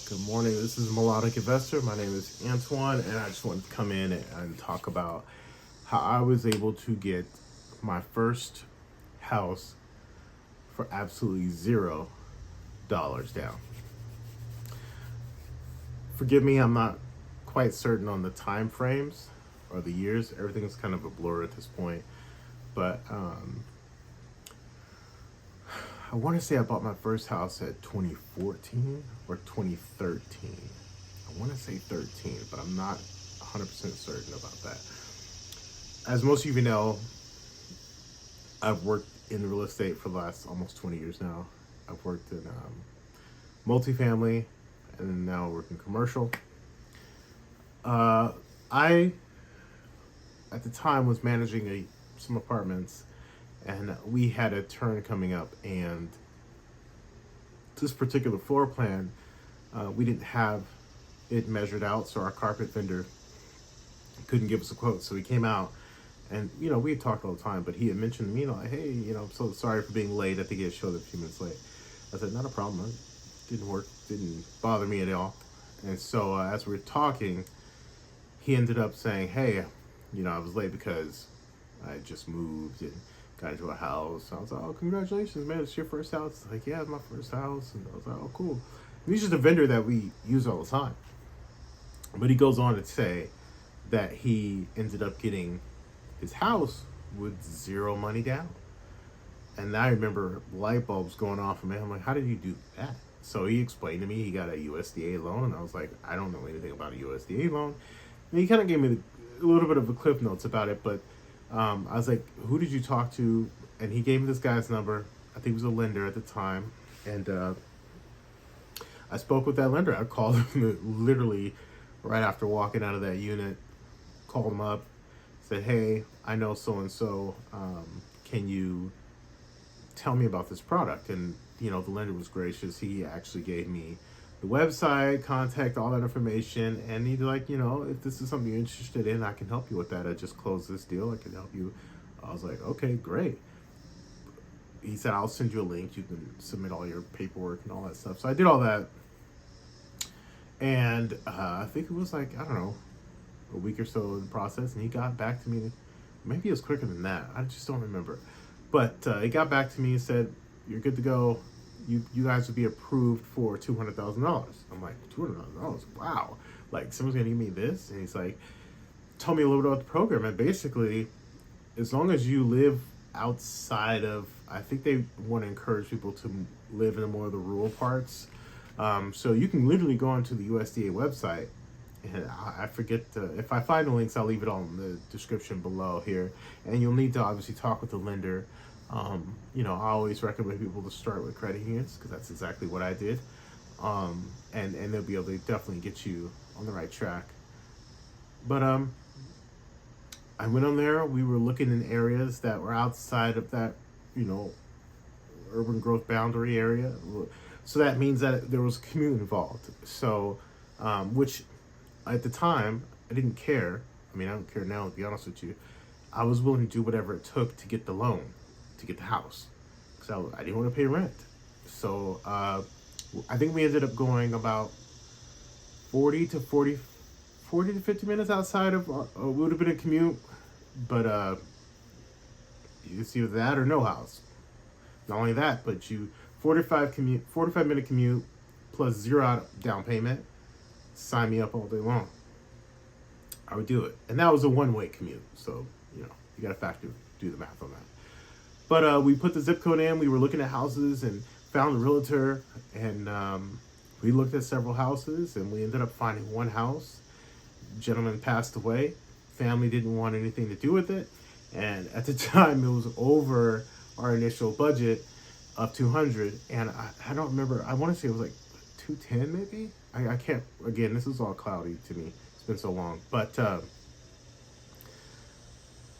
Good morning. This is Melodicinvestor. My name is Antoine, and I just wanted to come in and talk about how I was able to get my first house for absolutely $0 down. Forgive me, I'm not quite certain on the time frames or the years. Everything's kind of a blur at this point, but I want to say I bought my first house at 2014 or 2013. I want to say 13, but I'm not 100% certain about that. As most of you know, I've worked in real estate for the last almost 20 years now. I've worked in multifamily and now work in commercial. I, at the time, was managing some apartments, and we had a turn coming up, and this particular floor plan, we didn't have it measured out, so our carpet vendor couldn't give us a quote. So he came out, and we had talked all the time, but he had mentioned to me, like, hey, I'm so sorry for being late. I think he had showed up a few minutes late. I said, not a problem. It didn't bother me at all. And so as we were talking, he ended up saying, hey, I was late because I just moved and got into a house. I was like, oh, congratulations, man. It's your first house. He's like, yeah, it's my first house. And I was like, oh, cool. And he's just a vendor that we use all the time. But he goes on to say that he ended up getting his house with zero money down. And I remember light bulbs going off for me. I'm like, how did you do that? So he explained to me he got a USDA loan. And I was like, I don't know anything about a USDA loan. And he kind of gave me a little bit of a cliff notes about it. But I was like, who did you talk to? And he gave me this guy's number. I think he was a lender at the time. And I spoke with that lender. I called him literally right after walking out of that unit, called him up, said, hey, I know so-and-so. Can you tell me about this product? And, the lender was gracious. He actually gave me the website, contact, all that information. And he's like, if this is something you're interested in, I can help you with that. I just closed this deal. I can help you. I was like, okay, great. He said, I'll send you a link. You can submit all your paperwork and all that stuff. So I did all that. And I think it was like, I don't know, a week or so in the process. And he got back to me. Maybe it was quicker than that. I just don't remember. But he got back to me and said, you're good to go. You guys would be approved for $200,000. I'm like, $200,000? Wow. Like, someone's going to give me this? And he's like, tell me a little bit about the program. And basically, as long as you live outside of, I think they want to encourage people to live in more of the rural parts. So you can literally go onto the USDA website, and I forget, if I find the links, I'll leave it all in the description below here. And you'll need to obviously talk with the lender. I always recommend people to start with credit unions because that's exactly what I did. And they'll be able to definitely get you on the right track. But I went on there. We were looking in areas that were outside of that, urban growth boundary area. So that means that there was commute involved. So, which at the time, I didn't care. I mean, I don't care now, to be honest with you. I was willing to do whatever it took to get the loan, to get the house. Because I didn't want to pay rent. So, I think we ended up going about 40 to 50 minutes outside of, it would have been a commute. But it's either that or no house. Not only that, but 45 minute commute plus zero down payment. Sign me up all day long. I would do it. And that was a one-way commute. So, you got to do the math on that. But we put the zip code in. We were looking at houses and found a realtor. And we looked at several houses, and we ended up finding one house. Gentleman passed away. Family didn't want anything to do with it. And at the time, it was over our initial budget of $200. And I don't remember. I want to say it was like $210 maybe. I can't, again, this is all cloudy to me. It's been so long. But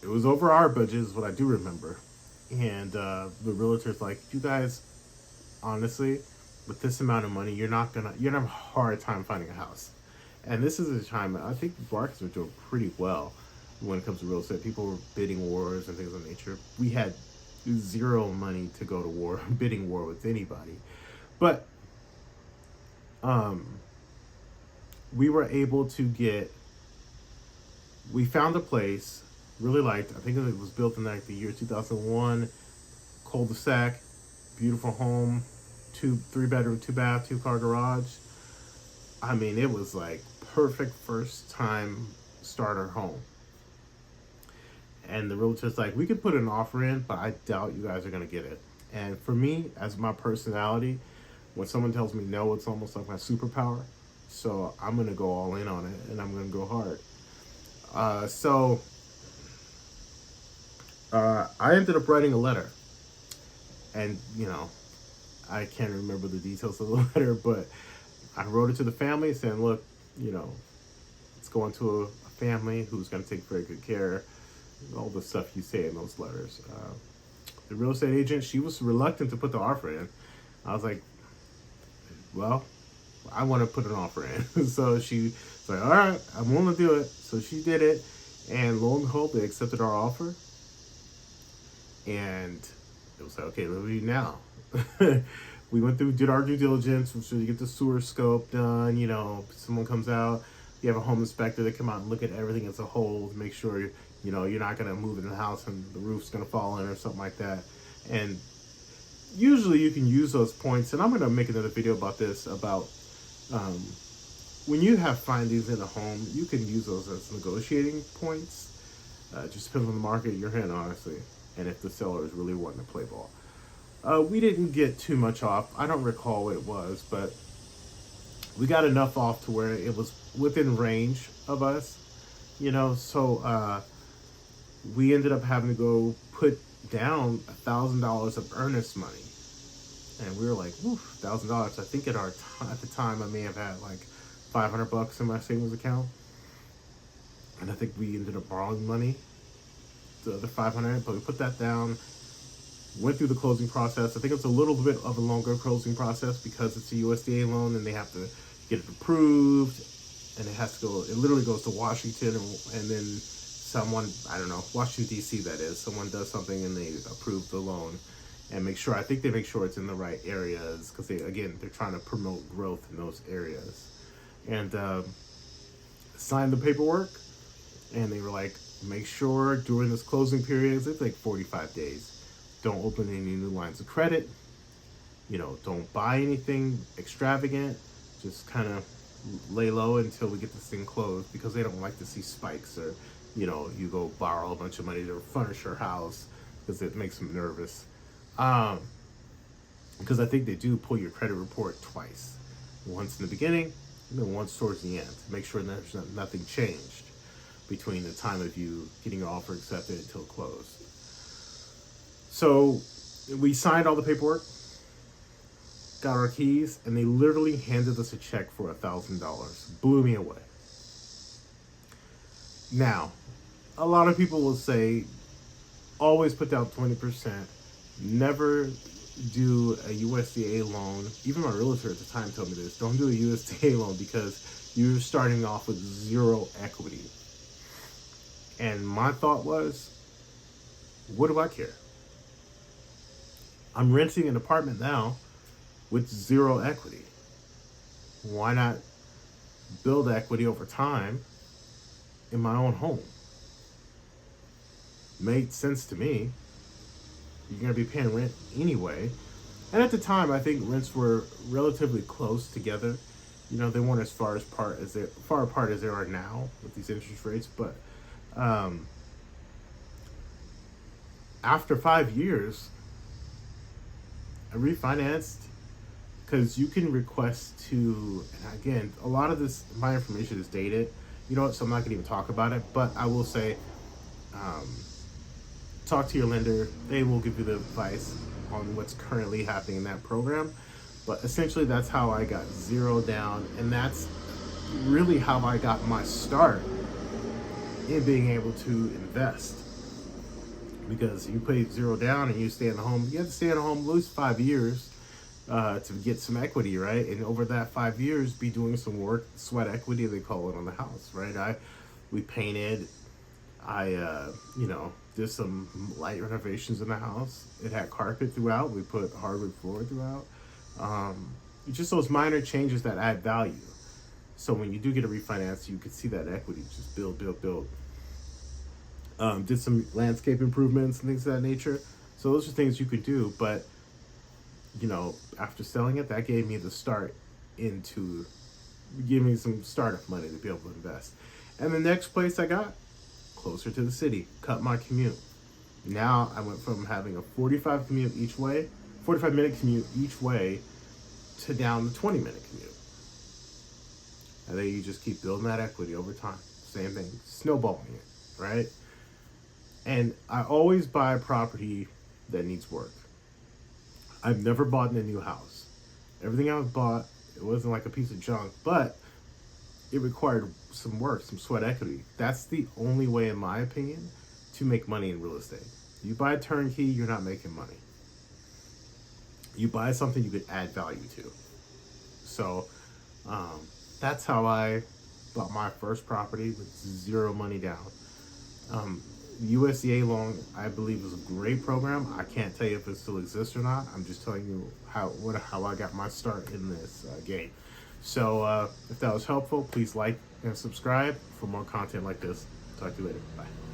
it was over our budget is what I do remember. And the realtor's like, you guys, honestly, with this amount of money, you're gonna have a hard time finding a house. And this is a time, I think the markets were doing pretty well when it comes to real estate. People were bidding wars and things of that nature. We had zero money to go to war, bidding war with anybody. But we were able to we found a place, really liked, I think it was built in like the year 2001, cul-de-sac, beautiful home, 3 bedroom, 2 bath, 2 car garage. I mean, it was like perfect first time starter home. And the realtor's like, we could put an offer in, but I doubt you guys are going to get it. And for me, as my personality, when someone tells me no, it's almost like my superpower. So I'm going to go all in on it, and I'm going to go hard. I ended up writing a letter. And, I can't remember the details of the letter, but I wrote it to the family saying, look, it's going to a family who's going to take very good care. All the stuff you say in those letters. The real estate agent, she was reluctant to put the offer in. I was like, well, I want to put an offer in. So she was like, all right, I'm willing to do it. So she did it. And lo and behold, they accepted our offer. And it was like, okay, what do we do now? We went through, did our due diligence, so you get the sewer scope done, someone comes out, you have a home inspector, they come out and look at everything as a whole to make sure, you're not going to move in the house and the roof's going to fall in or something like that. And usually you can use those points, and I'm going to make another video about this, about when you have findings in a home, you can use those as negotiating points. Just depends on the market you're in, honestly, and if the seller is really wanting to play ball. We didn't get too much off. I don't recall what it was, but we got enough off to where it was within range of us, so we ended up having to go put down $1,000 of earnest money. And we were like, woof, $1,000. I think at the time I may have had like $500 in my savings account. And I think we ended up borrowing money, the other $500, but we put that down. Went through the closing process. I think it's a little bit of a longer closing process because it's a USDA loan and they have to get it approved, and it literally goes to Washington, and then someone, I don't know, Washington DC that is, someone does something and they approve the loan and I think they make sure it's in the right areas, because they're trying to promote growth in those areas. And signed the paperwork, and they were like, make sure during this closing period, it's like 45 days, don't open any new lines of credit, don't buy anything extravagant, just kind of lay low until we get this thing closed, because they don't like to see spikes, or you go borrow a bunch of money to furnish your house, because it makes them nervous. Because I think they do pull your credit report twice, once in the beginning and then once towards the end, to make sure there's nothing changed between the time of you getting your offer accepted until closed. So we signed all the paperwork, got our keys, and they literally handed us a check for $1,000. Blew me away. Now, a lot of people will say, always put down 20%. Never do a USDA loan. Even my realtor at the time told me this. Don't do a USDA loan because you're starting off with zero equity. And my thought was, what do I care? I'm renting an apartment now with zero equity. Why not build equity over time in my own home? Made sense to me. You're going to be paying rent anyway. And at the time, I think rents were relatively close together. They weren't as far apart as they are now with these interest rates. But after 5 years, I refinanced, because you can request to, and again, a lot of my information is dated, so I'm not going to even talk about it, but I will say, talk to your lender. They will give you the advice on what's currently happening in that program. But essentially, that's how I got zero down, and that's really how I got my start in being able to invest. Because you pay zero down and you stay in the home, you have to stay in the home at least 5 years to get some equity, right? And over that 5 years, be doing some work, sweat equity, they call it, on the house, right? We painted, did some light renovations in the house. It had carpet throughout. We put hardwood floor throughout. Just those minor changes that add value. So when you do get a refinance, you can see that equity just build, build, build. Did some landscape improvements and things of that nature. So those are things you could do. But, after selling it, that gave me the start into, give me some startup money to be able to invest. And the next place I got, closer to the city, cut my commute. Now I went from having a 45 minute commute each way to down the 20-minute commute. And then you just keep building that equity over time. Same thing, snowballing it, right? And I always buy property that needs work. I've never bought in a new house. Everything I've bought, it wasn't like a piece of junk, but it required some work, some sweat equity. That's the only way, in my opinion, to make money in real estate. You buy a turnkey, you're not making money. You buy something you could add value to. So that's how I bought my first property with zero money down. USDA loan, I believe, is a great program. I can't tell you if it still exists or not. I'm just telling you how I got my start in this game. So if that was helpful, please like and subscribe for more content like this. Talk to you later. Bye.